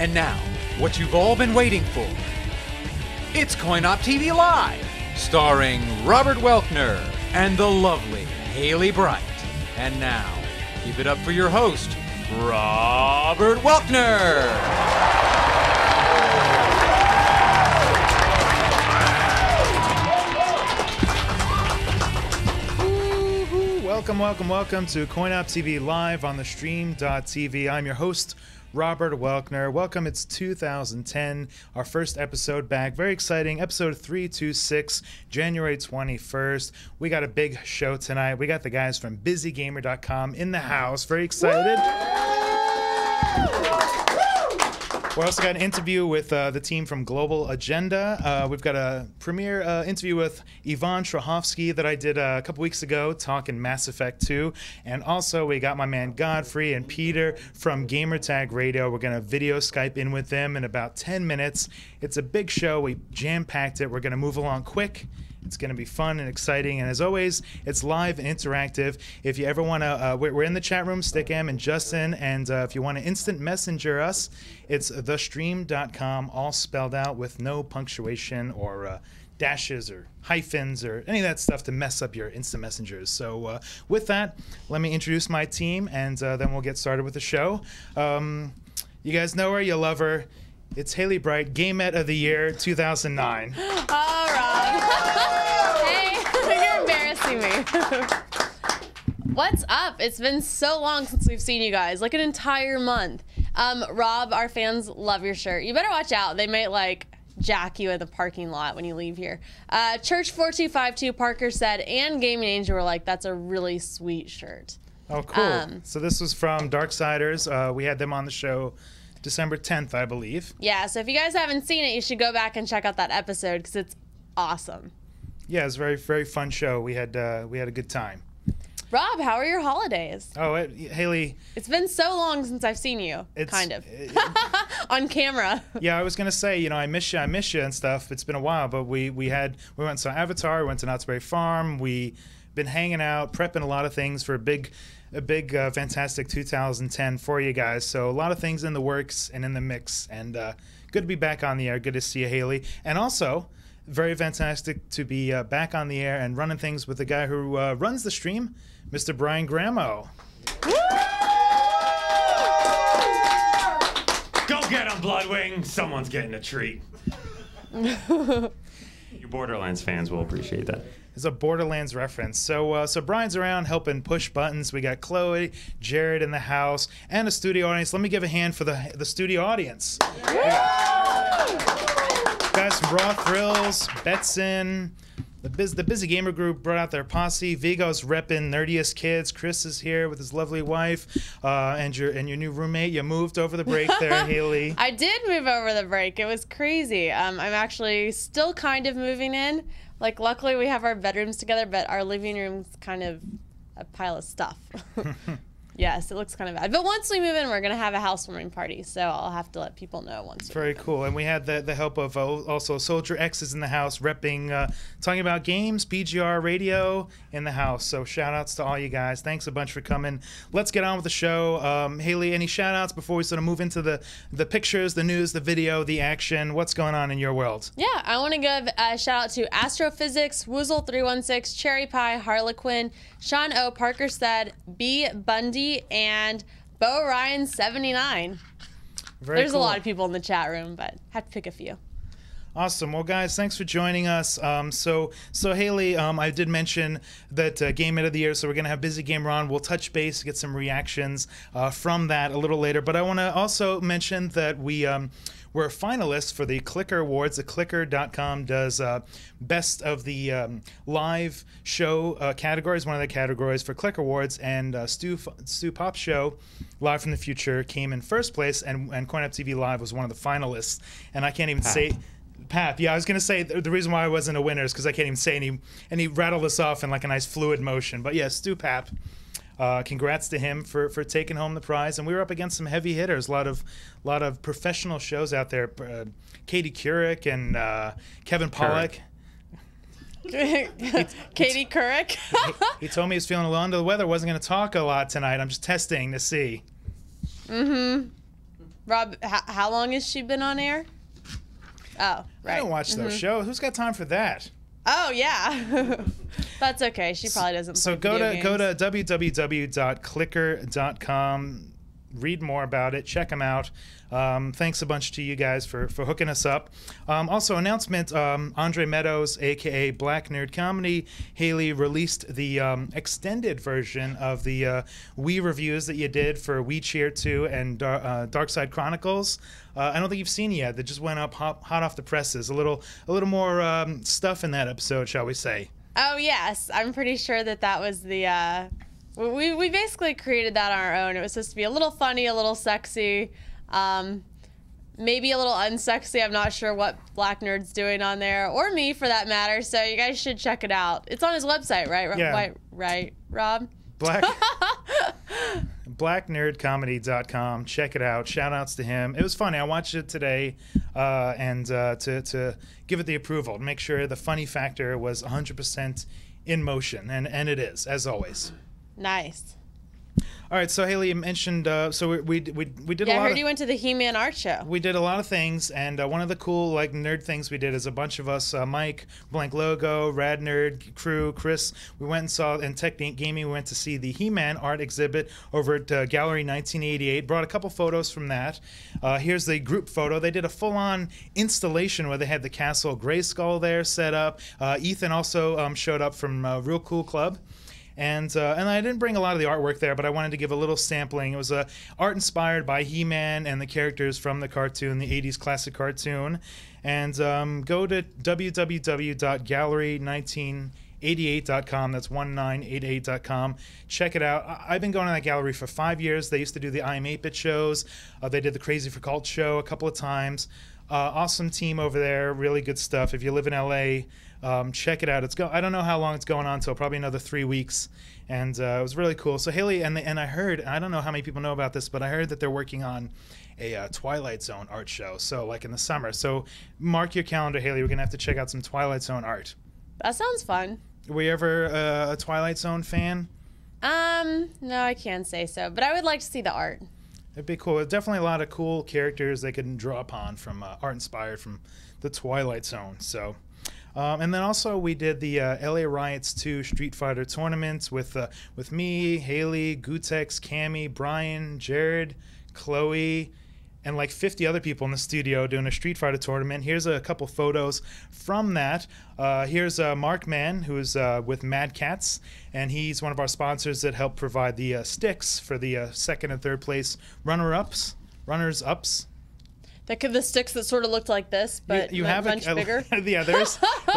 And now, what you've all been waiting for. It's Coin Op TV Live, starring Robert Welkner and the lovely Haley Bright. And now, give it up for your host, Robert Welkner. Welcome to Coin Op TV Live on the stream.tv. I'm your host, Robert Welkner. Welcome. It's 2010, our first episode back. Very exciting. Episode 326, January 21st. We got a big show tonight. We got the guys from BusyGamer.com in the house. Very excited. We also got an interview with the team from Global Agenda. We've got a premiere interview with Ivan Strahovski that I did a couple weeks ago, talking Mass Effect 2. And also we got my man Godfrey and Peter from Gamertag Radio. We're going to video Skype in with them in about 10 minutes. It's a big show. We jam-packed it. We're going to move along quick. It's going to be fun and exciting. And as always, it's live and interactive. If you ever want to, we're in the chat room, Stickam and Justin. And if you want to instant messenger us, it's thestream.com, all spelled out with no punctuation or dashes or hyphens or any of that stuff to mess up your instant messengers. So with that, let me introduce my team, and then we'll get started with the show. You guys know her, you love her. It's Haley Bright, Gamette of the Year 2009. Oh, Rob. Hey, you're embarrassing me. What's up? It's been so long since we've seen you guys, like an entire month. Rob, our fans love your shirt. You better watch out. They might like jack you in the parking lot when you leave here. Church4252 Parker said, and Gaming Angel were like, that's a really sweet shirt. Oh, cool. So this was from Darksiders. We had them on the show December 10th, I believe. Yeah, so if you guys haven't seen it, you should go back and check out that episode because it's awesome. Yeah, it was a very, very fun show. We had a good time. Rob, how are your holidays? Oh, Haley. It's been so long since I've seen you, kind of, on camera. Yeah, I was gonna say, I miss you and stuff. It's been a while, but we went to Avatar, we went to Knott's Berry Farm. We've been hanging out, prepping a lot of things for a big, fantastic 2010 for you guys. So a lot of things in the works and in the mix, and good to be back on the air. Good to see you, Haley, and also very fantastic to be back on the air and running things with the guy who runs the stream, Mr. Brian Gramo. Go get him, Bloodwing! Someone's getting a treat. You Borderlands fans will appreciate that. It's a Borderlands reference. So Brian's around helping push buttons. We got Chloe, Jared in the house, and a studio audience. Let me give a hand for the studio audience. Guys from Raw Thrills, Betson, the Busy Gamer Group brought out their posse. Vigo's repping Nerdiest Kids. Chris is here with his lovely wife, and your new roommate. You moved over the break there, Haley. I did move over the break. It was crazy. I'm actually still kind of moving in. Like, luckily we have our bedrooms together, but our living room's kind of a pile of stuff. Yes, it looks kind of bad. But once we move in, we're going to have a housewarming party, so I'll have to let people know once. Very cool. And we had the help of also Soldier X is in the house, repping, talking about games, PGR Radio in the house. So shout-outs to all you guys. Thanks a bunch for coming. Let's get on with the show. Haley, any shout-outs before we sort of move into the pictures, the news, the video, the action? What's going on in your world? Yeah, I want to give a shout-out to Astrophysics, Woozle316, Cherry Pie, Harlequin, Sean O, Parker said, B. Bundy, and Bo Ryan 79. There's cool. A lot of people in the chat room, but had to pick a few. Awesome. Well, guys, thanks for joining us. So Haley, I did mention that Game of the Year, so we're going to have Busy Gamer on. We'll touch base, get some reactions from that a little later. But I want to also mention that we're finalists for the Clicker Awards. The Clicker.com does best of the live show categories, one of the categories for Clicker Awards, and Stu Pop's show, Live from the Future, came in first place, and Coin Up TV Live was one of the finalists. And I can't even say... Pap, yeah, I was going to say the reason why I wasn't a winner is because I can't even say any, and he rattled us off in like a nice fluid motion. But yeah, Stu Pap, congrats to him for taking home the prize. And we were up against some heavy hitters, a lot of professional shows out there. Katie Couric and Kevin Pollak. Katie Couric. he told me he was feeling a little under the weather, wasn't going to talk a lot tonight. I'm just testing to see. Mm-hmm. Rob, how long has she been on air? Oh, right. I don't watch those shows. Who's got time for that? Oh, yeah. That's okay. She probably doesn't So play video go to games. www.clicker.com. Read more about it. Check them out. Thanks a bunch to you guys for hooking us up. Also, announcement, Andre Meadows, a.k.a. Black Nerd Comedy, Haley released the extended version of the Wii reviews that you did for Wii Cheer 2 and Dark Side Chronicles. I don't think you've seen it yet. That just went up hot off the presses. A little more stuff in that episode, shall we say. Oh, yes. I'm pretty sure that was the... We basically created that on our own. It was supposed to be a little funny, a little sexy, maybe a little unsexy. I'm not sure what Black Nerd's doing on there, or me for that matter. So you guys should check it out. It's on his website, right? Yeah. Right, Rob? BlackNerdComedy.com. Check it out. Shout outs to him. It was funny. I watched it today and to give it the approval, to make sure the funny factor was 100% in motion, and it is, as always. Nice. All right, so Haley, you mentioned, so we did a lot. Yeah, I heard you went to the He-Man art show. We did a lot of things, and one of the cool nerd things we did is a bunch of us, Mike, Blank Logo, Rad Nerd Crew, Chris. We went and saw in Tech Gaming. We went to see the He-Man art exhibit over at Gallery 1988. Brought a couple photos from that. Here's the group photo. They did a full-on installation where they had the Castle Grayskull there set up. Ethan also showed up from Real Cool Club. And I didn't bring a lot of the artwork there, but I wanted to give a little sampling. It was art inspired by He-Man and the characters from the cartoon, the 80s classic cartoon. And go to www.gallery1988.com. That's 1988.com. Check it out. I've been going to that gallery for 5 years. They used to do the I Am 8-Bit shows. They did the Crazy for Cult show a couple of times. Awesome team over there. Really good stuff. If you live in LA, check it out. I don't know how long it's going on until probably another 3 weeks, and it was really cool. So Haley, and I heard, I don't know how many people know about this, but I heard that they're working on a Twilight Zone art show. So in the summer. So mark your calendar, Haley. We're gonna have to check out some Twilight Zone art. That sounds fun. Were you ever a Twilight Zone fan? No, I can't say so, but I would like to see the art. It'd be cool. There's definitely a lot of cool characters they could draw upon from art inspired from the Twilight Zone. So. And then also we did the LA Riots 2 Street Fighter tournament with me, Haley, Gutex, Cammy, Brian, Jared, Chloe, and 50 other people in the studio doing a Street Fighter tournament. Here's a couple photos from that. Here's Mark Mann, who's with Mad Cats, and he's one of our sponsors that helped provide the sticks for the second and third place runners-ups. The sticks that sort of looked like this, but you a have bunch bigger. Yeah, there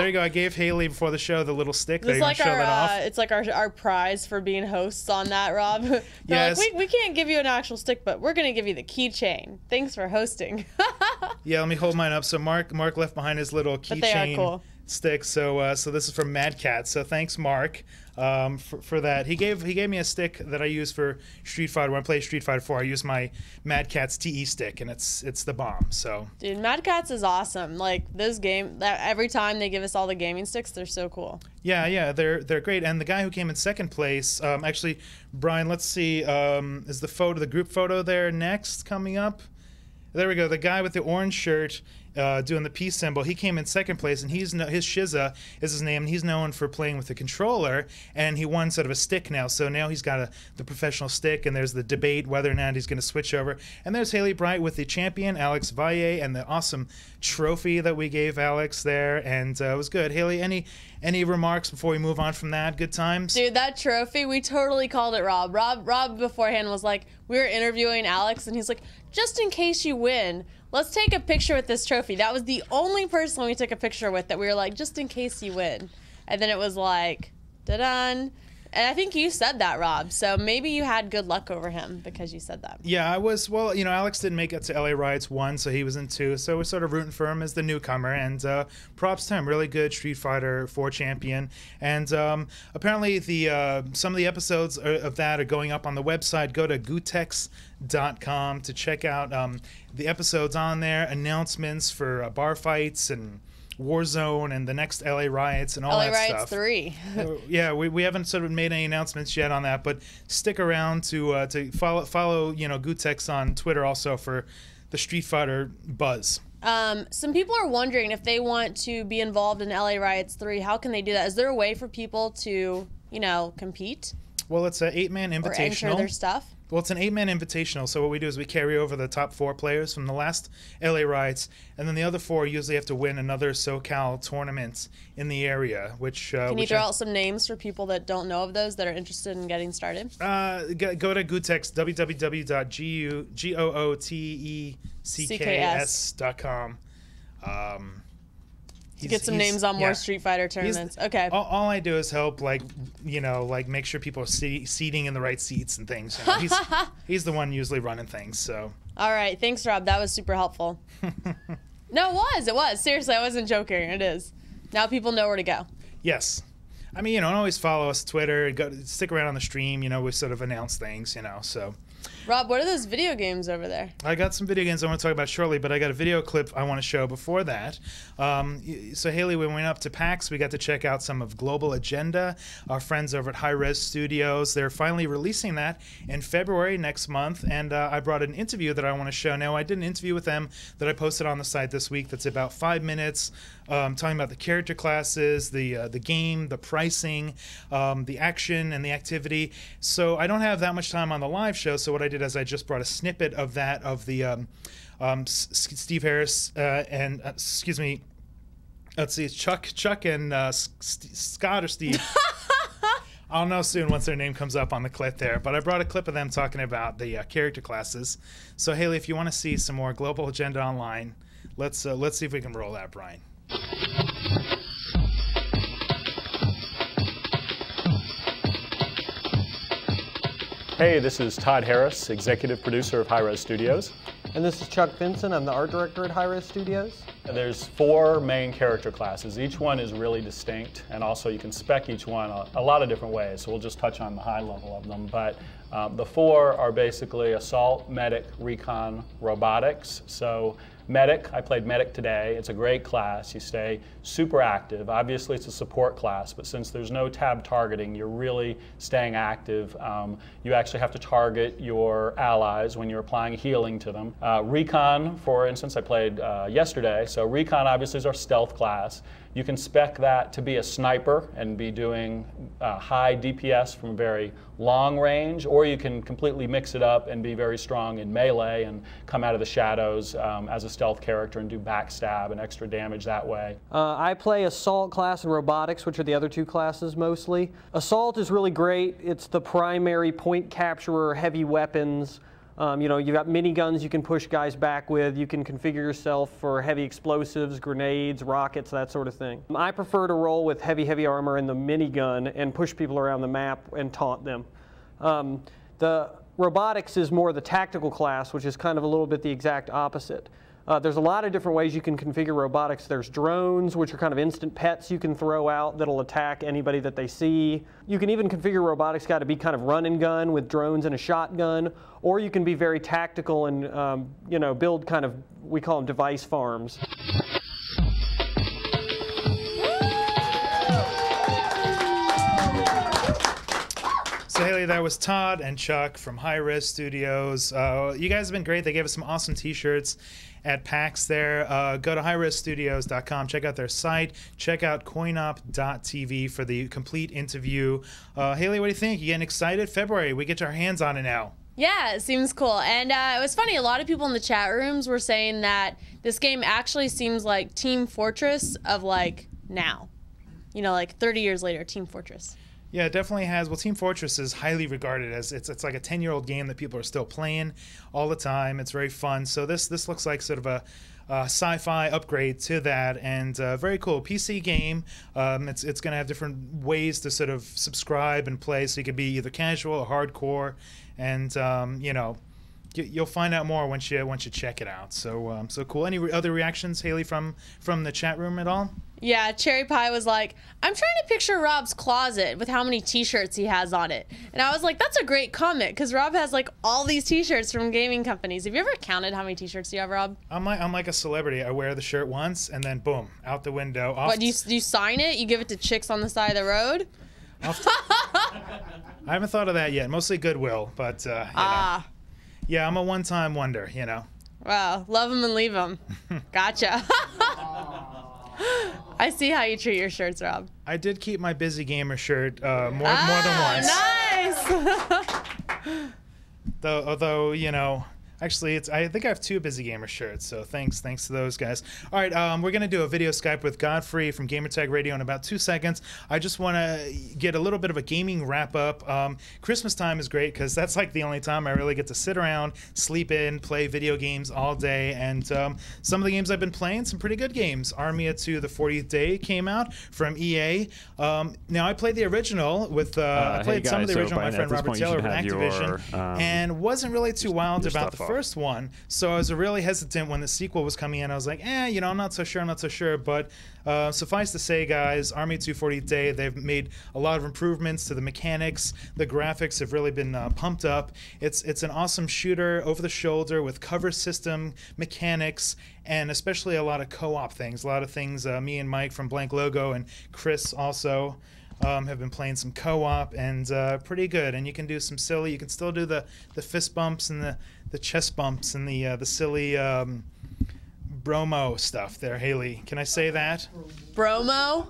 you go. I gave Haley before the show the little stick. It's like it's like our prize for being hosts on that, Rob. Yes. We can't give you an actual stick, but we're gonna give you the keychain. Thanks for hosting. Yeah, let me hold mine up. So Mark left behind his little keychain cool. stick. So this is from Mad Cat. So thanks, Mark, for that. He gave me a stick that I use for Street Fighter. When I play Street Fighter 4, I use my Mad Cat's TE stick, and it's the bomb. So dude, Mad Catz is awesome. Every time they give us all the gaming sticks, they're so cool. Yeah, they're great. And the guy who came in second place, actually, Brian, let's see, is the group photo there next coming up? There we go. The guy with the orange shirt doing the peace symbol, he came in second place, and his Shiza is his name, and he's known for playing with the controller, and he won sort of a stick now. So now he's got the professional stick, and there's the debate whether or not he's going to switch over. And there's Haley Bright with the champion, Alex Valle, and the awesome trophy that we gave Alex there, and it was good. Haley, any remarks before we move on from that? Good times? Dude, that trophy, we totally called it Rob. Rob beforehand was like, we were interviewing Alex, and he's like, just in case you win, let's take a picture with this trophy. That was the only person we took a picture with that we were like, just in case you win. And then it was like, da-dun. And I think you said that, Rob. So maybe you had good luck over him because you said that. Yeah, I was. Well, Alex didn't make it to LA Riots 1, so he was in 2. So we're sort of rooting for him as the newcomer. And props to him. Really good Street Fighter 4 champion. And apparently some of the episodes of that are going up on the website. Go to gutex.com to check out the episodes on there, announcements for bar fights and Warzone and the next LA Riots and all that stuff. LA Riots 3. Yeah, we haven't sort of made any announcements yet on that, but stick around to follow Gutex on Twitter also for the Street Fighter buzz. Some people are wondering if they want to be involved in LA Riots 3. How can they do that? Is there a way for people to, compete? Well, it's an 8-man invitational. Or enter their stuff? Well, it's an 8-man invitational, so what we do is we carry over the top 4 players from the last LA Riots, and then the other 4 usually have to win another SoCal tournament in the area, which... Can you throw out some names for people that don't know of those that are interested in getting started? Go to Gootex, www.gooteckс.com. To get some names on more Street Fighter tournaments. Okay. All I do is help, make sure people are seating in the right seats and things. He's the one usually running things. So. All right. Thanks, Rob. That was super helpful. No, it was. Seriously, I wasn't joking. It is. Now people know where to go. Yes. I mean, always follow us on Twitter. Stick around on the stream. We sort of announce things, so. Rob, what are those video games over there? I got some video games I want to talk about shortly, but I got a video clip I want to show before that. So, Haley, when we went up to PAX, we got to check out some of Global Agenda, our friends over at High Res Studios. They're finally releasing that in February next month, and I brought an interview that I want to show. Now, I did an interview with them that I posted on the site this week that's about 5 minutes, talking about the character classes, the game, the pricing, the action, and the activity. So I don't have that much time on the live show, so what I did is I just brought a snippet of that, of the Steve Harris and, excuse me, let's see, it's Chuck and Scott or Steve. I'll know soon once their name comes up on the clip there. But I brought a clip of them talking about the character classes. So, Haley, if you want to see some more Global Agenda online, let's see if we can roll that, Brian. Hey, this is Todd Harris, executive producer of High Res Studios. And this is Chuck Vinson. I'm the art director at High Res Studios. There's 4 main character classes. Each one is really distinct, and also you can spec each one a lot of different ways, so we'll just touch on the high level of them. But the 4 are basically Assault, Medic, Recon, Robotics. So Medic, I played Medic today. It's a great class. You stay super active. Obviously, it's a support class, but since there's no tab targeting, you're really staying active. You actually have to target your allies when you're applying healing to them. Recon, for instance, I played yesterday. So Recon obviously is our stealth class. You can spec that to be a sniper and be doing high DPS from very long range, or you can completely mix it up and be very strong in melee and come out of the shadows as a stealth character and do backstab and extra damage that way. I play Assault class and Robotics, which are the other 2 classes mostly. Assault is really great. It's the primary point capturer, heavy weapons. You've got miniguns you can push guys back with. You can configure yourself for heavy explosives, grenades, rockets, that sort of thing. I prefer to roll with heavy armor and the minigun and push people around the map and taunt them. The Robotics is more the tactical class, which is kind of a little bit the exact opposite. There's a lot of different ways you can configure robotics. There's drones, which are kind of instant pets you can throw out that'll attack anybody that they see. You can even configure robotics guy to be kind of run and gun with drones and a shotgun, or you can be very tactical and build kind of, we call them device farms. So, Haley, that was Todd and Chuck from High Res Studios. You guys have been great. They gave us some awesome T-shirts at PAX there. Go to highresstudios.com, check out their site, check out coinop.tv for the complete interview. Haley, what do you think? You getting excited? February, we get our hands on it now. Yeah, it seems cool. And it was funny, a lot of people in the chat rooms were saying that this game actually seems like Team Fortress of now. 30 years later, Team Fortress. Yeah, it definitely has. Well, Team Fortress is highly regarded as it's like a 10-year-old game that people are still playing all the time. It's very fun. So this looks like sort of a sci-fi upgrade to that, and very cool PC game. It's going to have different ways to sort of subscribe and play, so you could be either casual or hardcore, and you'll find out more once you check it out. So so cool. Any other reactions, Haley, from the chat room at all? Yeah, Cherry Pie was like, I'm trying to picture Rob's closet with how many T-shirts he has on it. And I was like, that's a great comment, because Rob has all these T-shirts from gaming companies. Have you ever counted how many T-shirts you have, Rob? I'm like a celebrity. I wear the shirt once, and then boom, out the window. What, do you sign it? You give it to chicks on the side of the road? I haven't thought of that yet. Mostly Goodwill, but Yeah, I'm a one-time wonder, Wow, love them and leave them. Gotcha. I see how you treat your shirts, Rob. I did keep my Busy Gamer shirt more than once. Nice. Although, you know, actually, I think I have 2 Busy Gamer shirts, so thanks to those guys. All right, we're going to do a video Skype with Godfrey from Gamertag Radio in about 2 seconds. I just want to get a little bit of a gaming wrap-up. Christmas time is great because that's like the only time I really get to sit around, sleep in, play video games all day, and some of the games I've been playing, some pretty good games. Army of Two, the 40th Day came out from EA. Now, I played the original with, I played some of the original with my friend Robert Taylor with Activision, and wasn't really too wild about the first one, so I was really hesitant when the sequel was coming in. I was like, you know, I'm not so sure, but suffice to say, guys, Army 240th Day, they've made a lot of improvements to the mechanics. The graphics have really been pumped up. It's an awesome shooter over the shoulder with cover system mechanics, and especially a lot of co-op things. A lot of things me and Mike from Blank Logo and Chris also have been playing some co-op, and pretty good. And you can do some silly, you can still do the fist bumps and the chest bumps and the silly bromo stuff there. Haley, can I say that? Bromo?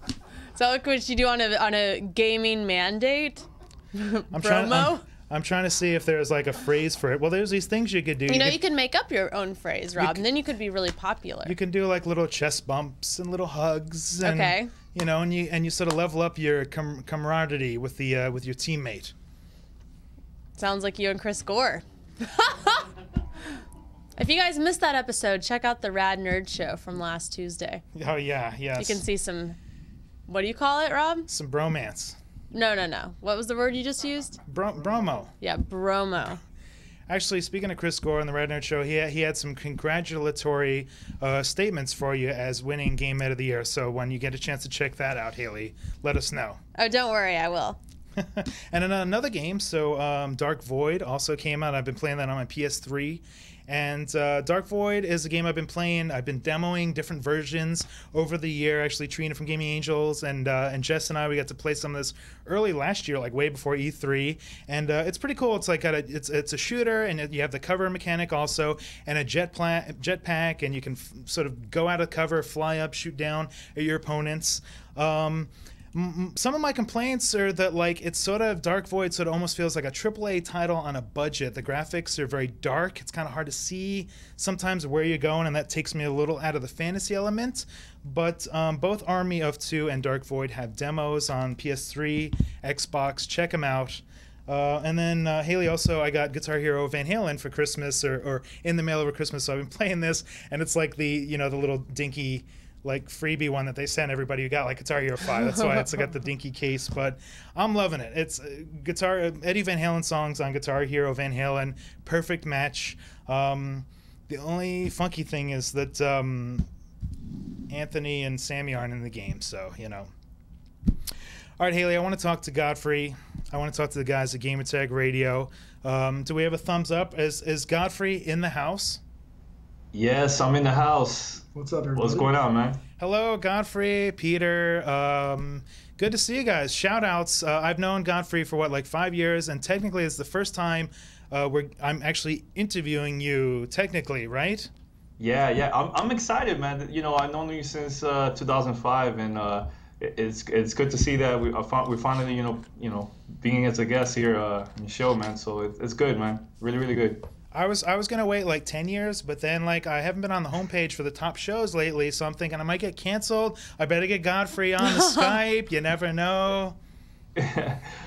Is that what you do on a gaming mandate? Bromo? I'm trying to see if there's like a phrase for it. Well, there's these things you could do. You can make up your own phrase, Rob, and then you could be really popular. You can do like little chest bumps and little hugs. And, okay. You know, and you sort of level up your camaraderie with your teammate. Sounds like you and Chris Gore. If you guys missed that episode, check out the Rad Nerd Show from last Tuesday. Oh yeah, yes. You can see some. What do you call it, Rob? Some bromance. No. What was the word you just used? Bromo. Yeah, bromo. Actually, speaking of Chris Gore on the Rad Nerd Show, he had some congratulatory statements for you as winning Game Ed of the Year. So when you get a chance to check that out, Haley, let us know. Oh, don't worry, I will. And another game, so Dark Void also came out. I've been playing that on my PS3. And Dark Void is a game I've been playing. I've been demoing different versions over the year. Actually, Trina from Gaming Angels and Jess and I, we got to play some of this early last year, like way before E3. And it's pretty cool. It's like it's a shooter, and you have the cover mechanic also, and a jetpack, and you can sort of go out of cover, fly up, shoot down at your opponents. Some of my complaints are that like it's sort of Dark Void sort of almost feels like a AAA title on a budget. The graphics are very dark. It's kind of hard to see sometimes where you're going, and that takes me a little out of the fantasy element. But both Army of Two and Dark Void have demos on PS3, Xbox. Check them out. And then Haley, also I got Guitar Hero Van Halen for Christmas, or in the mail over Christmas. So I've been playing this, and it's like the little dinky like freebie one that they sent everybody who got like Guitar Hero 5. That's why it's got the dinky case, but I'm loving it. It's Eddie Van Halen songs on Guitar Hero Van Halen, perfect match. The only funky thing is that Anthony and Sammy aren't in the game, so All right, Haley, I want to talk to Godfrey. I want to talk to the guys at Gamertag Radio. Do we have a thumbs up? Is Godfrey in the house? Yes, I'm in the house. What's up, everybody? What's going on, man? Hello, Godfrey, Peter. Good to see you guys. Shout outs. I've known Godfrey for like 5 years, and technically it's the first time I'm actually interviewing you, technically, right? Yeah. I'm excited, man. I've known you since 2005, and it's good to see that we finally, being as a guest here in the show, man. So it's good, man. Really, really good. I was gonna wait like 10 years, but then like I haven't been on the homepage for the top shows lately, so I'm thinking I might get canceled. I better get Godfrey on the Skype. You never know.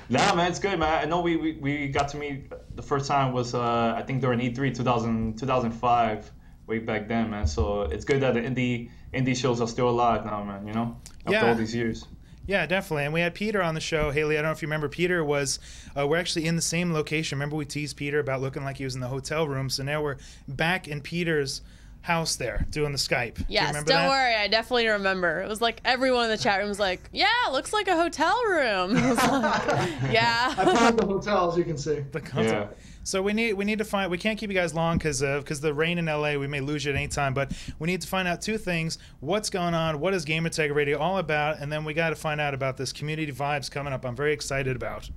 Nah, man, it's good, man. I know we got to meet the first time was I think during E3 2005, way back then, man. So it's good that the indie shows are still alive now, man. After all these years. Yeah, definitely. And we had Peter on the show. Haley, I don't know if you remember, Peter was, we're actually in the same location. Remember we teased Peter about looking like he was in the hotel room. So now we're back in Peter's house there doing the Skype. Yes, don't worry. I definitely remember. It was like everyone in the chat room was like, yeah, looks like a hotel room. I was like, yeah. I found the hotel, as you can see. Yeah. So we need to find. We can't keep you guys long because the rain in LA. We may lose you at any time. But we need to find out two things: what's going on, what is Gamertag Radio all about, and then we got to find out about this community vibes coming up. I'm very excited about.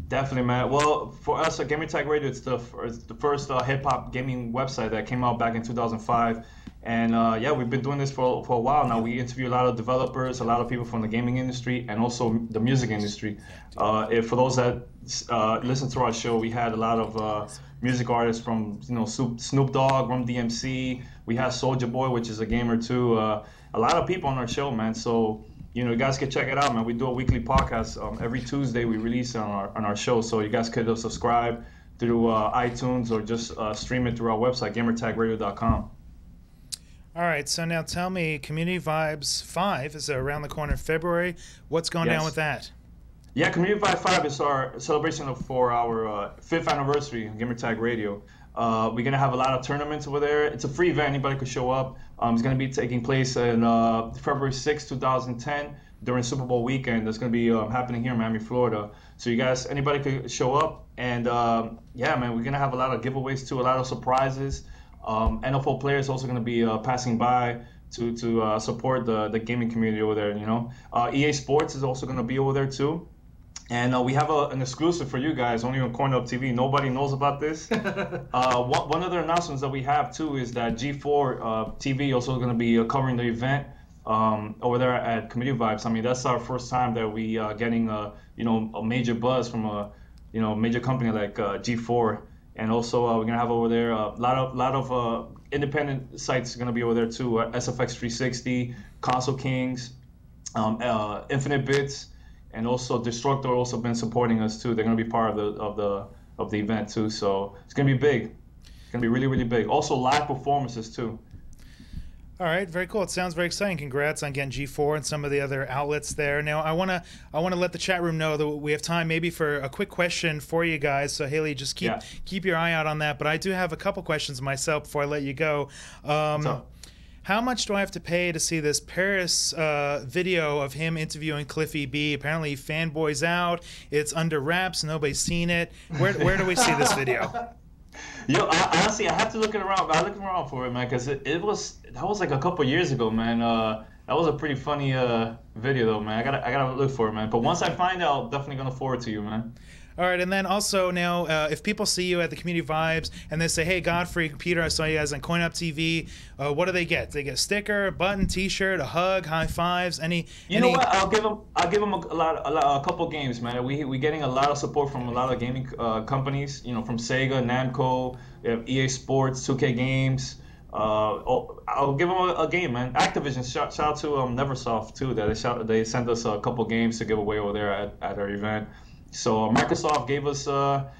Definitely, man. Well, for us at Gamertag Radio, it's the first hip hop gaming website that came out back in 2005. And yeah, we've been doing this for a while now. We interview a lot of developers, a lot of people from the gaming industry, and also the music industry. For those that listen to our show, we had a lot of music artists from Snoop Dogg, Rum DMC. We had Soulja Boy, which is a gamer too. A lot of people on our show, man. So you guys can check it out, man. We do a weekly podcast every Tuesday. We release it on our show, so you guys could subscribe through iTunes or just stream it through our website, gamertagradio.com. All right, so now tell me, Community Vibes 5 is around the corner in February. What's going down with that? Yeah, Community Vibe 5 is our celebration for our 5th anniversary of Gamertag Radio. We're going to have a lot of tournaments over there. It's a free event. Anybody could show up. It's going to be taking place in February 6, 2010 during Super Bowl weekend. That's going to be happening here in Miami, Florida. So you guys, anybody could show up. And yeah, man, we're going to have a lot of giveaways too, a lot of surprises. NFL players also going to be passing by to support the gaming community over there. EA Sports is also going to be over there too. And we have an exclusive for you guys, only on Corn Up TV. Nobody knows about this. One of the announcements that we have too is that G4 TV also going to be covering the event over there at Community Vibes. I mean, that's our first time that we getting a major buzz from a major company like G4. And also we're gonna have over there a lot of independent sites gonna be over there too. SFX 360, Console Kings, Infinite Bits, and also Destructor also been supporting us too. They're gonna be part of the event too. So it's gonna be big. It's gonna be really, really big. Also live performances too. All right, very cool. It sounds very exciting. Congrats on getting G4 and some of the other outlets there. Now, I wanna let the chat room know that we have time maybe for a quick question for you guys. So Haley, just keep your eye out on that. But I do have a couple questions myself before I let you go. How much do I have to pay to see this Paris video of him interviewing Cliffy B? Apparently, he fanboys out. It's under wraps. Nobody's seen it. Where do we see this video? Yo, honestly, I have to look it around. I look around for it, man, because that was like a couple years ago, man. That was a pretty funny video, though, man. I gotta look for it, man. But once I find it, I'll definitely gonna forward to you, man. All right, and then also now, if people see you at the Community Vibes and they say, "Hey, Godfrey, Peter, I saw you guys on Coin Up TV," what do they get? They get a sticker, a button, T-shirt, a hug, high fives, any? You know what? I'll give them a couple games, man. We getting a lot of support from a lot of gaming companies. From Sega, Namco, EA Sports, 2K Games. I'll give them a game, man. Activision, shout out to Neversoft too. That they sent us a couple games to give away over there at our event. So Microsoft gave us a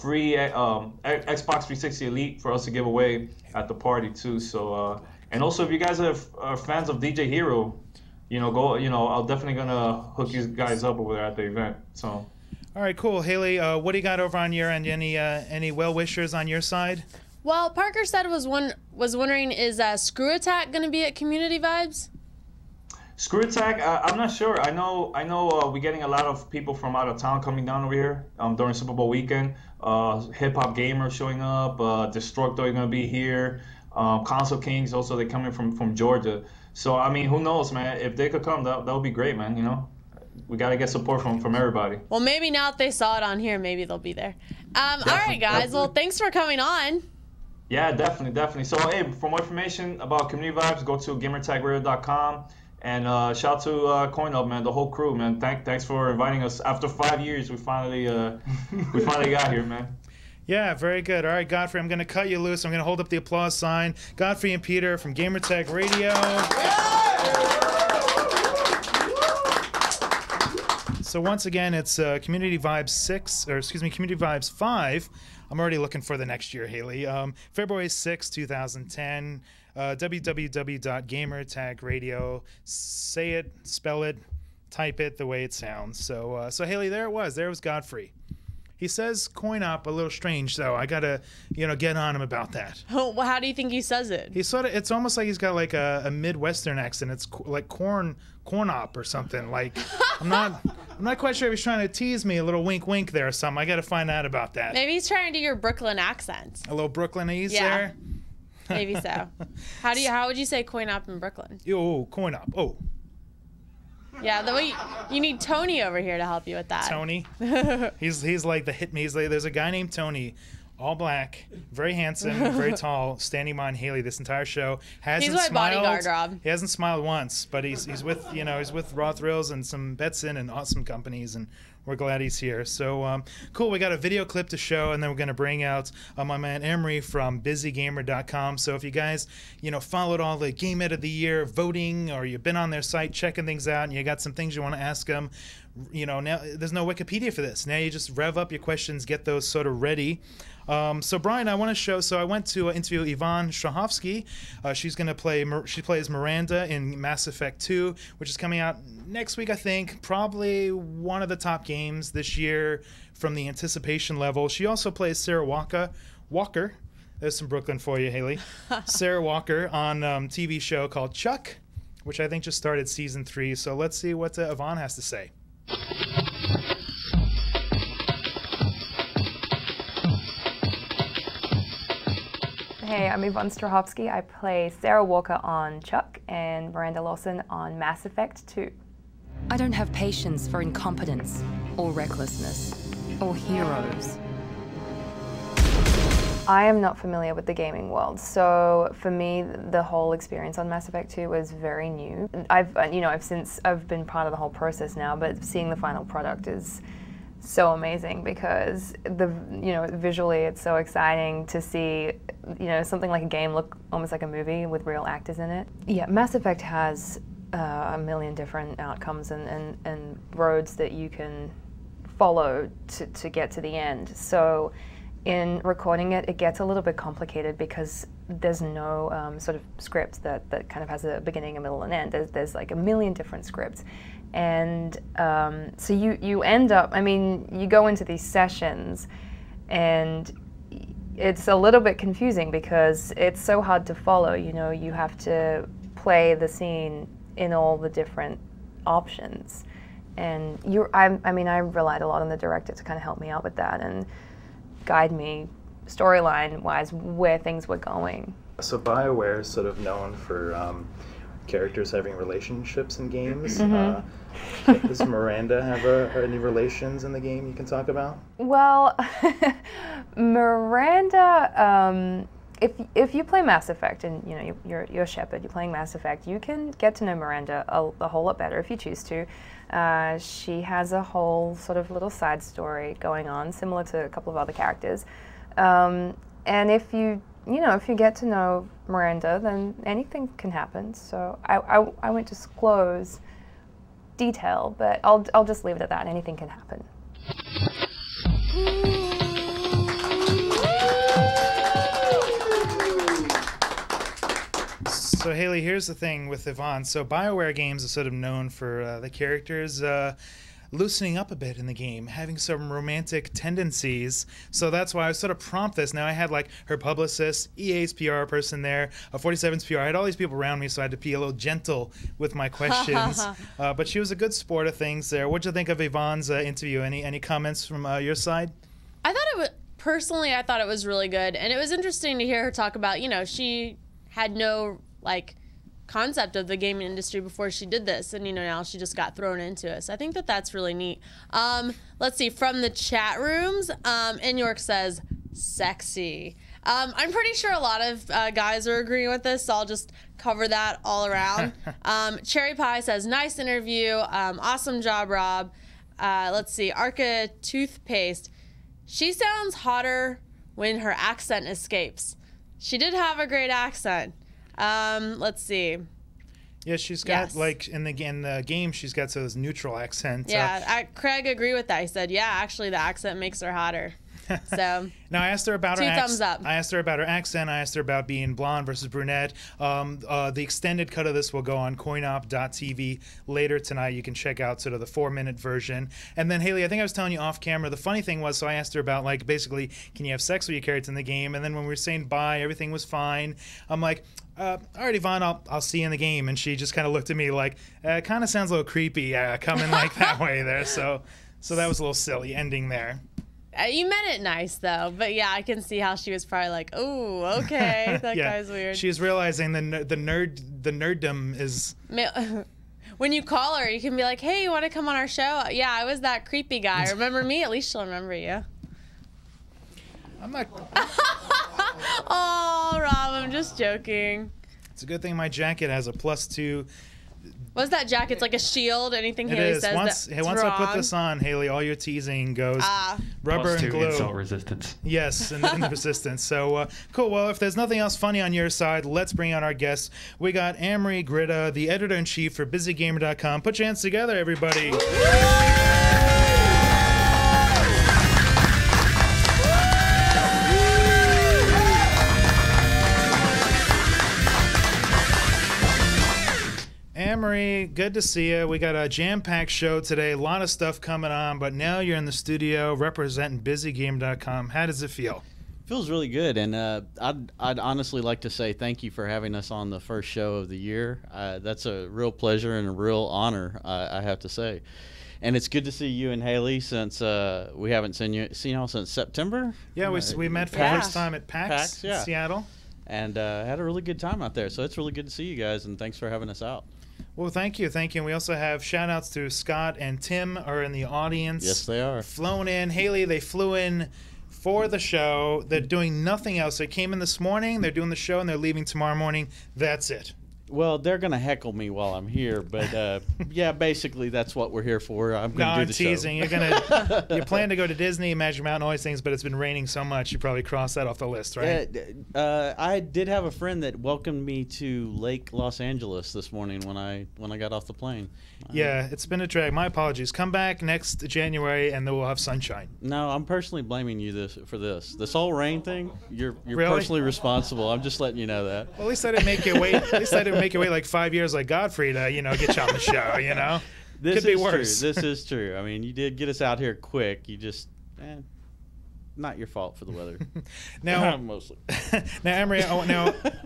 free Xbox 360 Elite for us to give away at the party too. So and also if you guys are fans of DJ Hero, I'll definitely gonna hook you guys up over there at the event. So. All right, cool. Haley, what do you got over on your end? Any well wishers on your side? Well, Parker said was wondering, is Screw Attack going to be at Community Vibes? Screw Attack, I'm not sure. I know we're getting a lot of people from out of town coming down over here during Super Bowl weekend. Hip Hop Gamer showing up, Destructor going to be here, Console Kings also, they're coming from Georgia. So, I mean, who knows, man? If they could come, that would be great, man, We got to get support from everybody. Well, maybe now that they saw it on here, maybe they'll be there. All right, guys. Well, thanks for coming on. Yeah, definitely. So, hey, for more information about Community Vibes, go to gamertagradio.com. And shout out to Coin Up, man, the whole crew, man. Thanks for inviting us. After 5 years, we finally got here, man. Yeah, very good. All right, Godfrey, I'm going to cut you loose. I'm going to hold up the applause sign. Godfrey and Peter from Gamertag Radio. So once again, it's Community Vibes 5. I'm already looking for the next year, Haley. February 6, 2010. www.gamertagradio. Say it, spell it, type it the way it sounds. So Haley, there it was. There was Godfrey. He says "coin up" a little strange, though. I gotta, get on him about that. Oh, well, how do you think he says it? It's almost like he's got like a Midwestern accent. It's like corn op or something. Like I'm not quite sure if he's trying to tease me, a little wink wink there or something. I gotta find out about that. Maybe he's trying to do your Brooklyn accent. A little Brooklynese there. Maybe so. How would you say coin up in Brooklyn? Yo, coin up. Oh. Yeah, you need Tony over here to help you with that. Tony. he's like the hit me. There's a guy named Tony, all black, very handsome, very tall, standing behind Haley this entire show. He's my bodyguard, Rob. He hasn't smiled once, but he's with he's with Raw Thrills and some Betson and awesome companies, and we're glad he's here. So cool. We got a video clip to show, and then we're going to bring out my man Emery from BusyGamer.com. So if you guys followed all the Game Ed of the Year voting, or you've been on their site checking things out, and you got some things you want to ask them, now there's no Wikipedia for this. Now you just rev up your questions, get those sort of ready. So Brian, I want to show. So I went to interview Yvonne Strahovski. She's going to play. She plays Miranda in Mass Effect 2, which is coming out next week, I think. Probably one of the top games this year from the anticipation level. She also plays Sarah Walker. There's some Brooklyn for you, Haley. Sarah Walker on TV show called Chuck, which I think just started season 3. So let's see what Yvonne has to say. Hey, I'm Yvonne Strahovski. I play Sarah Walker on Chuck and Miranda Lawson on Mass Effect 2. I don't have patience for incompetence or recklessness or heroes. I am not familiar with the gaming world, so for me, the whole experience on Mass Effect 2 was very new. I've been part of the whole process now, but seeing the final product is so amazing because visually it's so exciting to see something like a game look almost like a movie with real actors in it. Yeah, Mass Effect has a million different outcomes and roads that you can follow to get to the end. So in recording it, it gets a little bit complicated because there's no sort of script that kind of has a beginning, a middle, and end. There's like a million different scripts. And so you end up, you go into these sessions and it's a little bit confusing because it's so hard to follow. You have to play the scene in all the different options. And I relied a lot on the director to kind of help me out with that and guide me storyline-wise where things were going. So BioWare is sort of known for characters having relationships in games. Does Miranda have any relations in the game you can talk about? Well, Miranda, if you play Mass Effect and you're Shepard, you're playing Mass Effect, you can get to know Miranda a whole lot better if you choose to. She has a whole sort of little side story going on, similar to a couple of other characters. And if you get to know Miranda, then anything can happen. So I won't disclose detail, but I'll just leave it at that. Anything can happen. So Haley, here's the thing with Yvonne. So BioWare games are sort of known for the characters loosening up a bit in the game, having some romantic tendencies. So that's why I sort of prompt this. Now I had like her publicist, EA's PR person there, 47's PR. I had all these people around me, so I had to be a little gentle with my questions. But she was a good sport of things there. What'd you think of Yvonne's interview? Any comments from your side? I thought I thought it was really good, and it was interesting to hear her talk about, she had no concept of the gaming industry before she did this, and now she just got thrown into it. So I think that's really neat. Let's see, from the chat rooms, In York says sexy. I'm pretty sure a lot of guys are agreeing with this, so I'll just cover that all around. Cherry Pie says nice interview, awesome job, Rob. Let's see, Arca Toothpaste, she sounds hotter when her accent escapes. She did have a great accent. Let's see. Yeah, she's got in the game, she's got those neutral accents. Yeah, Craig agreed with that. He said, yeah, actually the accent makes her hotter. So now I asked her about her thumbs up. I asked her about her accent. I asked her about being blonde versus brunette. The extended cut of this will go on coinop.tv later tonight. You can check out sort of the 4-minute version. And then Haley, I think I was telling you off camera, the funny thing was, so I asked her about basically, can you have sex with your characters in the game? And then when we were saying bye, everything was fine. I'm like, all right, Yvonne, I'll see you in the game. And she just kind of looked at me like, it kind of sounds a little creepy coming that way there. So that was a little silly ending there. You meant it nice, though. But yeah, I can see how she was probably like, oh, okay, that guy's weird. She's realizing the nerddom is... when you call her, you can be like, "Hey, you want to come on our show?" Yeah, I was that creepy guy. Remember me? At least she'll remember you. I'm not. Oh, Rob, I'm just joking. It's a good thing my jacket has a +2. What's that jacket? It's like a shield. Anything It Haley is. says Once that's I put wrong. this on, Haley, all your teasing goes rubber and +2 glue. insult resistance. Yes, and the resistance. So cool. Well, if there's nothing else funny on your side, let's bring on our guests. We got Amory Gritta, the editor-in-chief for BusyGamer.com. Put your hands together, everybody. Amory, good to see you. We got a jam-packed show today. A lot of stuff coming on, but now you're in the studio representing BusyGamer.com. How does it feel? Feels really good, and I'd honestly like to say thank you for having us on the first show of the year. That's a real pleasure and a real honor, I have to say. And it's good to see you and Haley since we haven't seen y'all since September. Yeah, we met for the first time at PAX in Seattle. And had a really good time out there. So it's really good to see you guys, and thanks for having us out. Well, thank you. And we also have shout-outs to Scott and Tim are in the audience. Yes, they are. Flown in. Haley, they flew in for the show. They're doing nothing else. They came in this morning, they're doing the show, and they're leaving tomorrow morning. That's it. Well, they're going to heckle me while I'm here, but yeah, basically that's what we're here for. I'm going to do the teasing. show. You plan to go to Disney, Magic Mountain, all these things, but it's been raining so much, you probably crossed that off the list, right? I did have a friend that welcomed me to Lake Los Angeles this morning when I got off the plane. Yeah, it's been a drag. My apologies. Come back next January, and then we'll have sunshine. No, I'm personally blaming you for this. This whole rain thing, you're Really? personally responsible. I'm just letting you know that. Well, at least I didn't make you wait. At least I didn't make you wait like 5 years like Godfrey to, get you on the show. This Could be is worse. True. This is true. I mean, you did get us out here quick. You just, not your fault for the weather. Now, mostly. Now, Emery,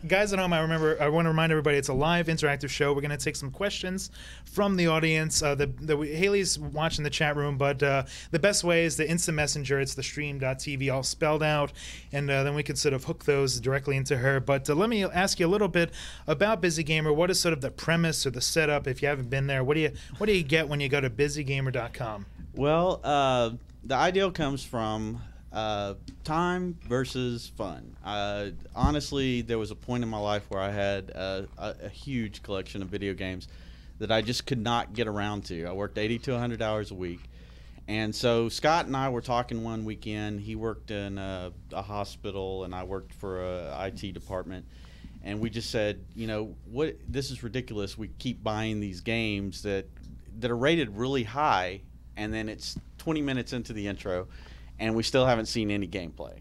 guys at home, I want to remind everybody it's a live interactive show. We're going to take some questions from the audience. Haley's watching the chat room, but the best way is the instant messenger. It's the stream.tv all spelled out, and then we can sort of hook those directly into her. But let me ask you a little bit about Busy Gamer. What is sort of the premise or the setup? If you haven't been there, what do you get when you go to BusyGamer.com? Well, the ideal comes from time versus fun. Honestly, there was a point in my life where I had a huge collection of video games that I just could not get around to. I worked 80 to 100 hours a week. And so Scott and I were talking one weekend. He worked in a hospital, and I worked for a IT department. And we just said, what? This is ridiculous. We keep buying these games that are rated really high, and then it's 20 minutes into the intro, and we still haven't seen any gameplay.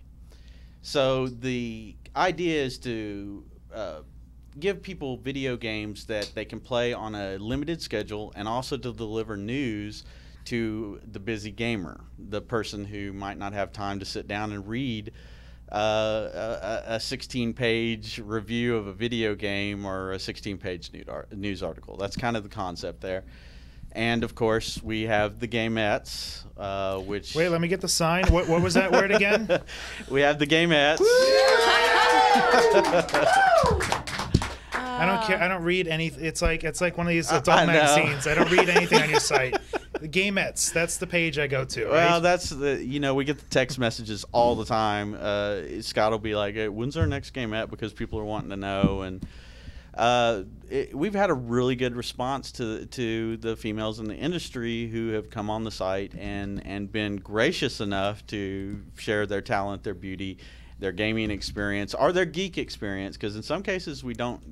So the idea is to give people video games that they can play on a limited schedule, and also to deliver news to the busy gamer, the person who might not have time to sit down and read a 16-page review of a video game or a 16-page news article. That's kind of the concept there. And of course, we have the gamettes, which. Wait, let me get the sign. What was that word again? We have the gamettes. I don't care. I don't read anything. It's like one of these adult magazines. I don't read anything on your site. The gamettes. That's the page I go to. Right? Well, that's we get the text messages all the time. Scott will be like, hey, "When's our next gamette?" Because people are wanting to know, and. We've had a really good response to the females in the industry who have come on the site and been gracious enough to share their talent, their beauty, their gaming experience, or their geek experience. Because in some cases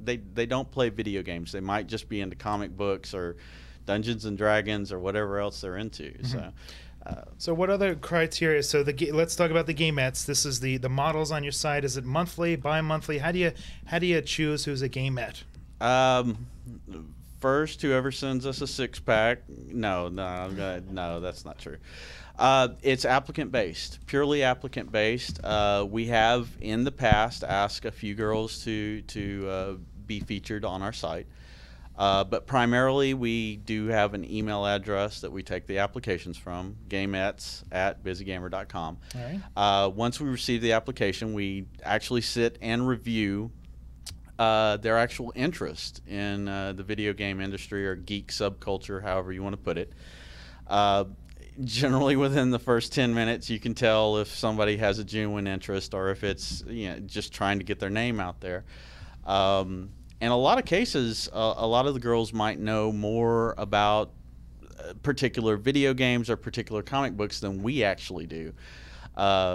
they don't play video games. They might just be into comic books or Dungeons and Dragons or whatever else they're into. Mm-hmm. So what other criteria? So let's talk about the gamettes. This is the models on your site. Is it monthly, bi-monthly? How do you choose who's a gamette? First, whoever sends us a 6-pack. No, that's not true. It's applicant based, purely applicant based. We have in the past asked a few girls to be featured on our site. But primarily, we do have an email address that we take the applications from, gamettes@busygamer.com. All right. Once we receive the application, we actually sit and review their actual interest in the video game industry or geek subculture, however you want to put it. Generally, within the first 10 minutes, you can tell if somebody has a genuine interest or if it's just trying to get their name out there. In a lot of cases, a lot of the girls might know more about particular video games or particular comic books than we actually do.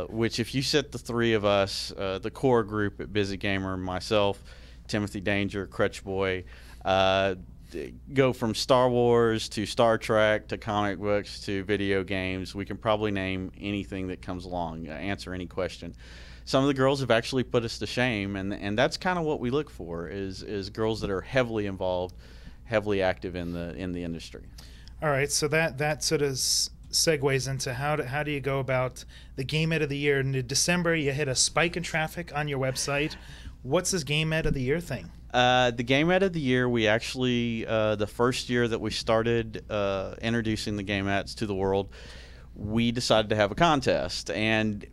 Which, if you set the three of us, the core group at BusyGamer, myself, Timothy Danger, Crutch Boy, go from Star Wars to Star Trek to comic books to video games, we can probably name anything that comes along, answer any question. Some of the girls have actually put us to shame, and that's kind of what we look for is girls that are heavily involved, heavily active in the industry. All right, so that sort of segues into how do you go about the Game Ed of the Year. In December, you hit a spike in traffic on your website. What's this Game Ed of the Year thing? The Game Ed of the Year, we actually, the first year that we started introducing the Game Eds to the world, we decided to have a contest. And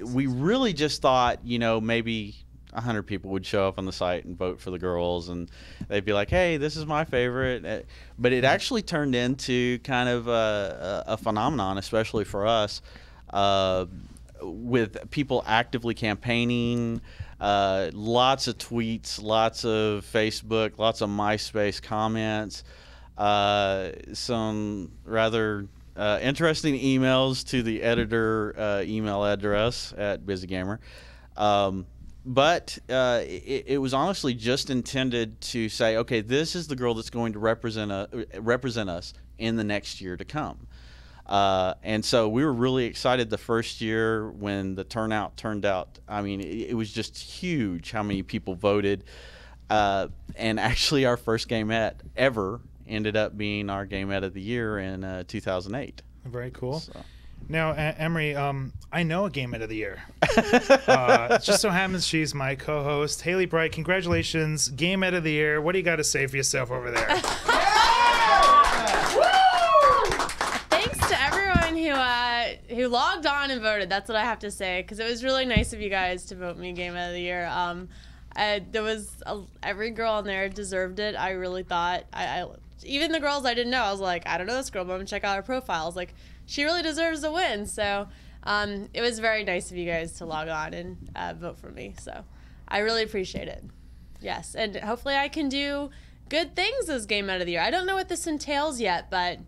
we really just thought, maybe 100 people would show up on the site and vote for the girls, and they'd be like, hey, this is my favorite. But it actually turned into kind of a phenomenon, especially for us, with people actively campaigning, lots of tweets, lots of Facebook, lots of MySpace comments, some rather interesting emails to the editor email address at BusyGamer. But it was honestly just intended to say, okay, this is the girl that's going to represent us in the next year to come. And so we were really excited the first year when the turnout turned out. I mean, it was just huge how many people voted. And actually our first Game Ed ever ended up being our Game Ed of the Year in 2008. Very cool. So. Now, Emery, I know a Game Ed of the Year. It just so happens she's my co-host, Haley Bright. Congratulations, Game Ed of the Year. What do you got to say for yourself over there? Thanks to everyone who logged on and voted. That's what I have to say, because it was really nice of you guys to vote me Game Ed of the Year. There was every girl on there deserved it. I really thought. Even the girls I didn't know, I was like, I don't know this girl, but I'm gonna check out her profile. I was like, she really deserves to win. So it was very nice of you guys to log on and vote for me. So I really appreciate it. Yes, and hopefully I can do good things as Game Ed of the Year. I don't know what this entails yet, but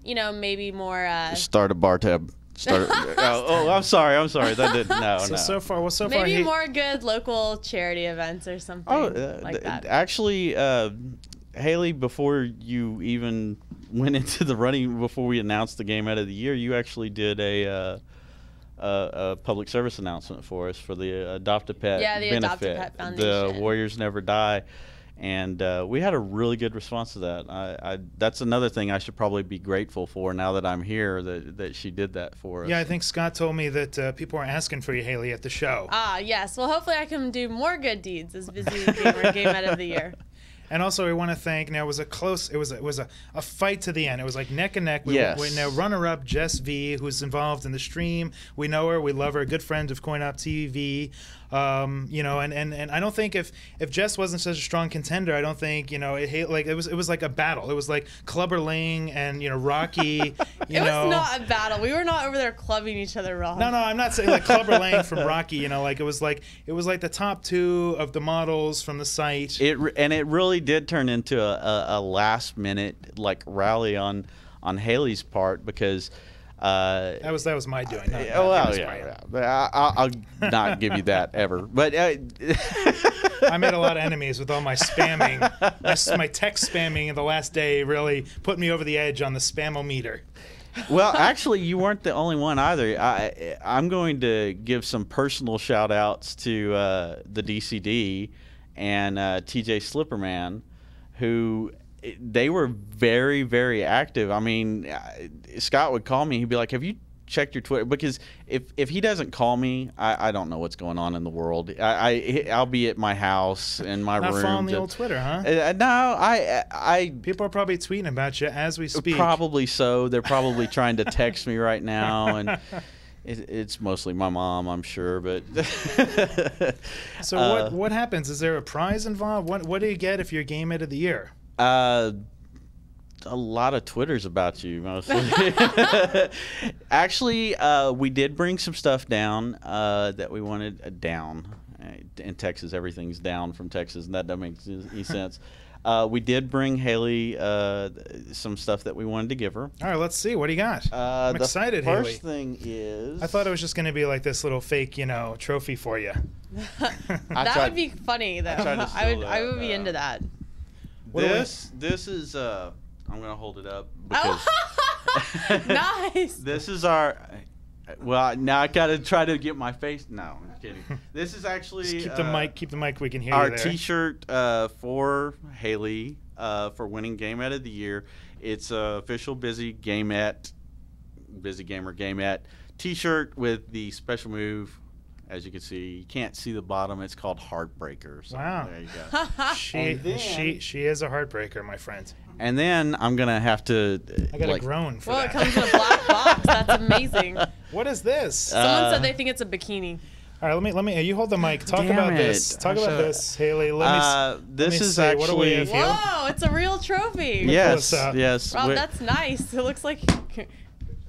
maybe more. Start a bar tab. I'm sorry. That didn't. No. So far, maybe more good local charity events or something like that. Actually, Haley, before you even went into the running, before we announced the Game Ed of the Year, you actually did a public service announcement for us for the Adopt a Pet the benefit. Adopt a Pet Foundation. The Warriors Never Die. And we had a really good response to that. That's another thing I should probably be grateful for now that I'm here, that she did that for us. Yeah, I think Scott told me that people are asking for you, Haley, at the show. Yes. Well, hopefully I can do more good deeds as BusyGamer Game Ed of the Year. And also, we want to thank. Now, it was a fight to the end. It was like neck and neck. We now runner-up Jess V, who's involved in the stream. We know her. We love her. Good friend of CoinOp TV. And I don't think if Jess wasn't such a strong contender, I don't think it was like a battle. It was like Clubber Lang and Rocky. It was not a battle. We were not over there clubbing each other wrong. No, I'm not saying like Clubber Lang from Rocky. It was like the top two of the models from the site. It really did turn into a last minute rally on Haley's part because. That was my doing. I'll not give you that ever. But I made a lot of enemies with all my spamming. My text spamming in the last day really put me over the edge on the spamometer. Well, actually, you weren't the only one either. I'm going to give some personal shout outs to the DCD and TJ Slipperman, who. They were very, very active. I mean, Scott would call me. He'd be like, have you checked your Twitter? Because if he doesn't call me, I don't know what's going on in the world. I'll be at my house, in my room. Not following the old Twitter, huh? No, people are probably tweeting about you as we speak. Probably so. They're probably trying to text me right now. And It's mostly my mom, I'm sure, but. So what happens? Is there a prize involved? What do you get if you're Game Ed of the Year? A lot of Twitters about you, mostly. Actually, we did bring some stuff down that we wanted down. In Texas, everything's down from Texas, and that doesn't make any sense. We did bring Haley some stuff that we wanted to give her. All right, let's see. What do you got? I'm excited, Haley. First thing is... I thought it was just going to be like this little fake, trophy for you. That would be funny, though. I would be into that. This is... I'm going to hold it up because... Nice! This is our... Well, now I got to try to get my face... No, I'm kidding. This is actually... Just keep the mic. We can hear our you there. T-shirt for Haley for winning Game Ed of the Year. It's a official Busy Gamer Gamette T-shirt with the special move. As you can see, you can't see the bottom. It's called Heartbreaker. So wow. There you go. She is a heartbreaker, my friend. And then I'm gonna have to. I got a groan for that. Well, it comes in a black box. That's amazing. What is this? Someone said they think it's a bikini. All right, let me. You hold the mic. Talk about this. Talk about this, Haley. This is say, actually. What do we have here? Whoa! It's a real trophy. Yes, yes. Rob, that's nice. It looks like.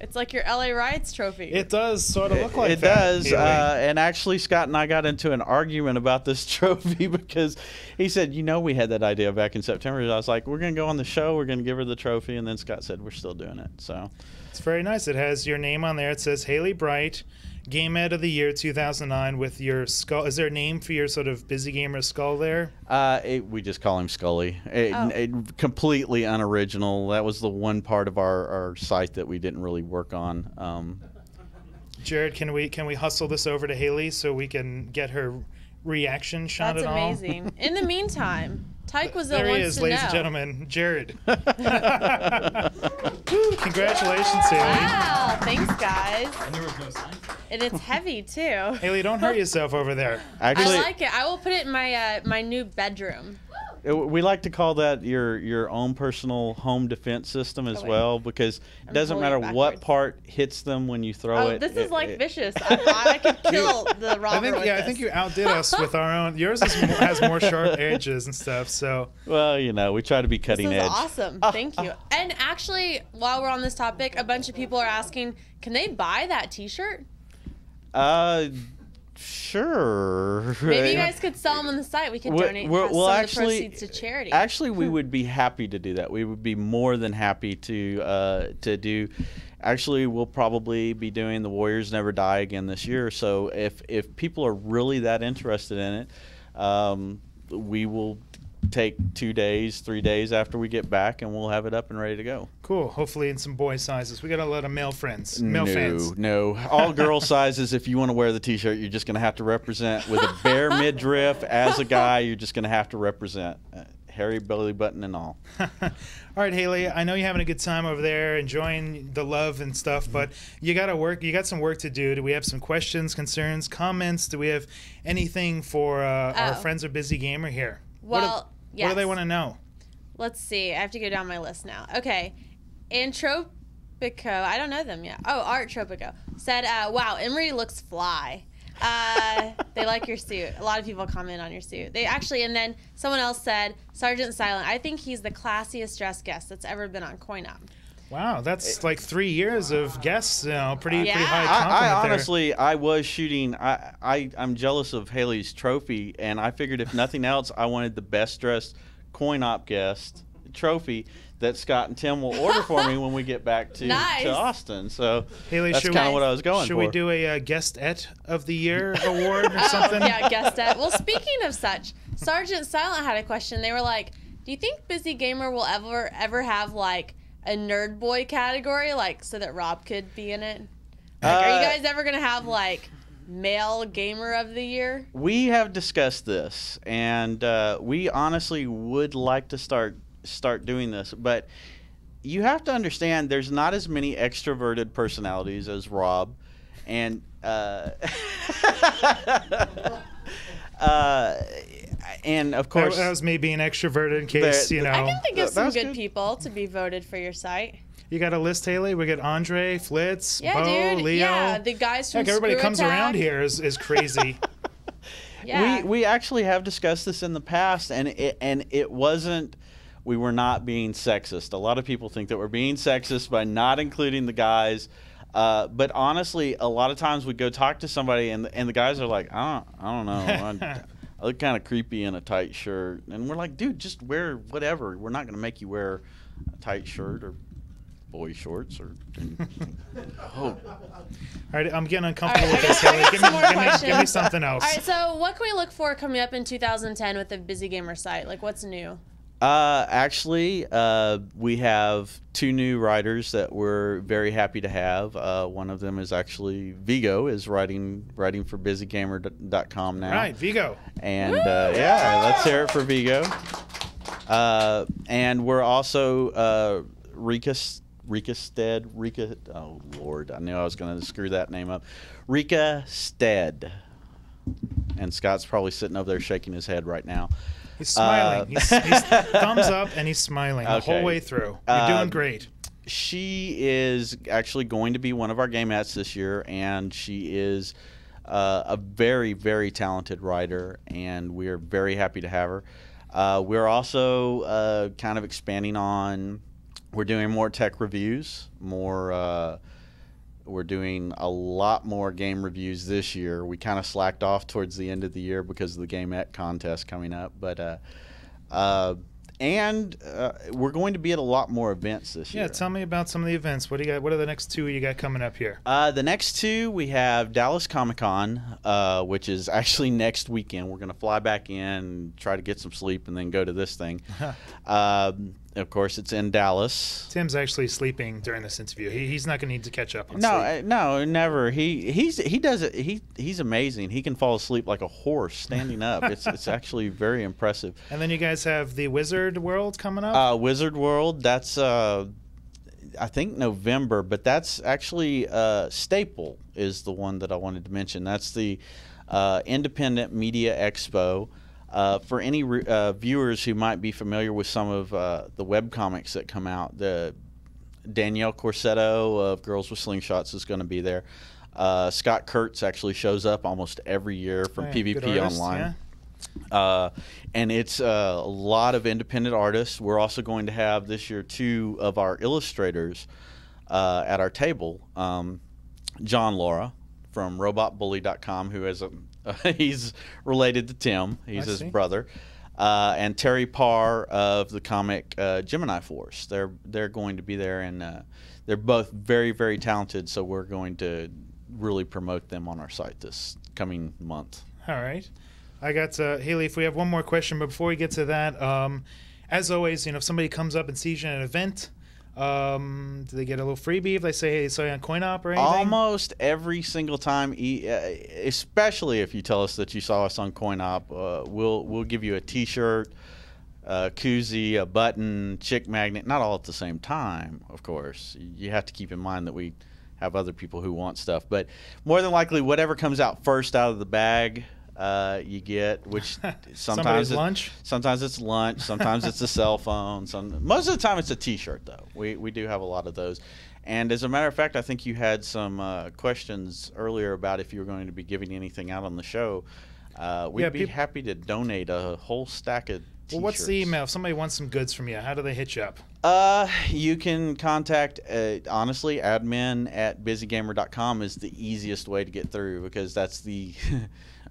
It's like your LA Riots trophy. It does sort of look like it that. It does. And actually, Scott and I got into an argument about this trophy because he said, we had that idea back in September. I was like, we're going to go on the show. We're going to give her the trophy. And then Scott said, we're still doing it. So it's very nice. It has your name on there. It says Haley Bright, Game Ed of the Year 2009 with your skull. Is there a name for your sort of Busy Gamer skull there? We just call him Scully. Completely unoriginal. That was the one part of our site that we didn't really work on. Jared, can we hustle this over to Haley so we can get her reaction shot That's at all? That's amazing. In the meantime, Tyke was there he is, ladies and gentlemen, Jared. Congratulations, Haley. Wow, thanks, guys. And it's heavy too. Haley, don't hurt yourself over there. Actually, I like it. I will put it in my my new bedroom. We like to call that your own personal home defense system as well, because it doesn't matter what part hits them when you throw it. Oh, this is like vicious. I could kill the robber with I think you outdid us with our own. Yours has more sharp edges and stuff. So well, we try to be cutting edge. Awesome. Thank you. And actually, while we're on this topic, a bunch of people are asking, can they buy that T-shirt? Sure. Maybe you guys could sell them on the site. We could donate some of the proceeds to charity. Actually, we would be happy to do that. We would be more than happy to do. Actually, we'll probably be doing The Warriors Never Die Again this year. So if people are really that interested in it, we will take 2 days, 3 days after we get back, and we'll have it up and ready to go. Cool. Hopefully in some boy sizes. We got a lot of male fans, male fans. No, all girl sizes. If you want to wear the T-shirt, you're just going to have to represent with a bare midriff. As a guy, you're just going to have to represent hairy belly button and all. All right, Haley. I know you're having a good time over there, enjoying the love and stuff, but you got to work. You got some work to do. Do we have some questions, concerns, comments? Do we have anything for our friends of Busy Gamer here? Well, what do they want to know? Let's see. I have to go down my list now. Okay. Antropico, I don't know them yet. Oh, Art Tropico said, wow, Emery looks fly. They like your suit. A lot of people comment on your suit. They actually, and then someone else said, Sergeant Silent, I think he's the classiest dressed guest that's ever been on CoinOp. Wow, that's like 3 years of guests, pretty high compliment I honestly, I was shooting. I'm jealous of Haley's trophy, and I figured if nothing else, I wanted the best dressed CoinOp guest trophy that Scott and Tim will order for me when we get back to Austin. So Haley, that's kind of what I was going for. Should we do a Guest-et of the Year award or something? Yeah, Guest-et. Well, speaking of such, Sergeant Silent had a question. They were like, do you think Busy Gamer will ever have like a nerd boy category, like so that Rob could be in it? Like, are you guys ever gonna have like male gamer of the year? We have discussed this, and we honestly would like to start doing this, but you have to understand there's not as many extroverted personalities as Rob, and and of course that was me being extroverted in case I can think of some good people to be voted for your site. You got a list, Haley? We got Andre, Flitz, Yeah, Bo, dude. Leo. Yeah, the guys from Heck, everybody Screw comes Attack. around here is crazy. Yeah. We actually have discussed this in the past, and it wasn't. We were not being sexist. A lot of people think that we're being sexist by not including the guys. But honestly, a lot of times we go talk to somebody, and the guys are like, I don't know. I look kind of creepy in a tight shirt. And we're like, dude, just wear whatever. We're not going to make you wear a tight shirt or boy shorts or. Oh. All right, I'm getting uncomfortable All right, with this, I Haley. got Give some more me questions. something else. All right, so what can we look for coming up in 2010 with the Busy Gamer site? Like, what's new? Actually, we have 2 new writers that we're very happy to have. One of them is actually Vigo, is writing for BusyGamer.com now. Right, Vigo. And yeah, let's hear it for Vigo. And we're also Rika. Oh Lord, I knew I was going to screw that name up. Rika Stead. And Scott's probably sitting over there shaking his head right now. He's smiling. He's thumbs up, and he's smiling the whole way through. You're doing great. She is actually going to be one of our gamettes this year, and she is a very, very talented writer, and we're very happy to have her. We're also kind of expanding on. We're doing more tech reviews, we're doing a lot more game reviews this year. We kind of slacked off towards the end of the year because of the Gamette contest coming up, but we're going to be at a lot more events this year. Yeah, tell me about some of the events. What do you got? What are the next 2 you got coming up here? The next 2 we have Dallas Comic-Con, which is actually next weekend. We're going to fly back in, try to get some sleep, and then go to this thing. Of course, it's in Dallas. Tim's actually sleeping during this interview. He's not going to need to catch up on sleep. No, never. He does it. He's amazing. He can fall asleep like a horse standing up. It's actually very impressive. And then you guys have the Wizard World coming up. Wizard World. That's I think November, but that's actually Staple is the one that I wanted to mention. That's the Independent Media Expo. For any viewers who might be familiar with some of the webcomics that come out, the Danielle Corsetto of Girls with Slingshots is going to be there. Scott Kurtz actually shows up almost every year from PvP artist, Online. Yeah. And it's a lot of independent artists. We're also going to have this year 2 of our illustrators at our table. John Laura from RobotBully.com, who has he's related to Tim. He's his brother. And Terry Parr of the comic Gemini Force. They're going to be there, and they're both very, very talented, so we're going to really promote them on our site this coming month. All right. I got Haley, if we have one more question, but before we get to that, as always, if somebody comes up and sees you at an event, do they get a little freebie if they say, hey, saw you on CoinOp or anything? Almost every single time, especially if you tell us that you saw us on CoinOp, we'll give you a T-shirt, a koozie, a button, chick magnet. Not all at the same time, of course. You have to keep in mind that we have other people who want stuff. But more than likely, whatever comes out first out of the bag, you get, which sometimes lunch. Sometimes it's lunch. Sometimes it's a cell phone. Most of the time it's a T-shirt, though. We do have a lot of those. And as a matter of fact, I think you had some questions earlier about if you were going to be giving anything out on the show. We'd be happy to donate a whole stack of T-shirts. Well, what's the email? If somebody wants some goods from you, how do they hit you up? You can contact, honestly, admin@busygamer.com is the easiest way to get through, because that's the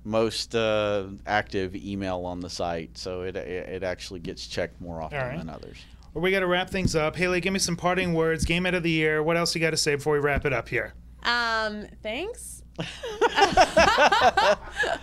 most active email on the site, so it actually gets checked more often than others. Well, we got to wrap things up. Haley, give me some parting words. Game Ed of the Year. What else you got to say before we wrap it up here? Thanks.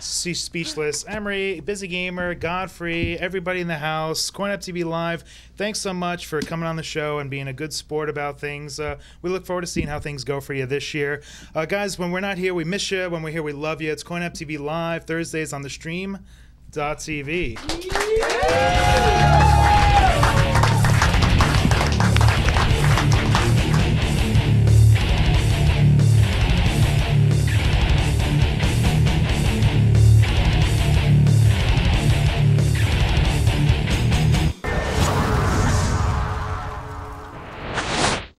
She's speechless. Emery, Busy Gamer, Godfrey, everybody in the house, CoinUp TV Live, thanks so much for coming on the show and being a good sport about things. We look forward to seeing how things go for you this year. Guys, when we're not here, we miss you. When we're here, we love you. It's CoinUp TV Live, Thursdays on the stream.tv.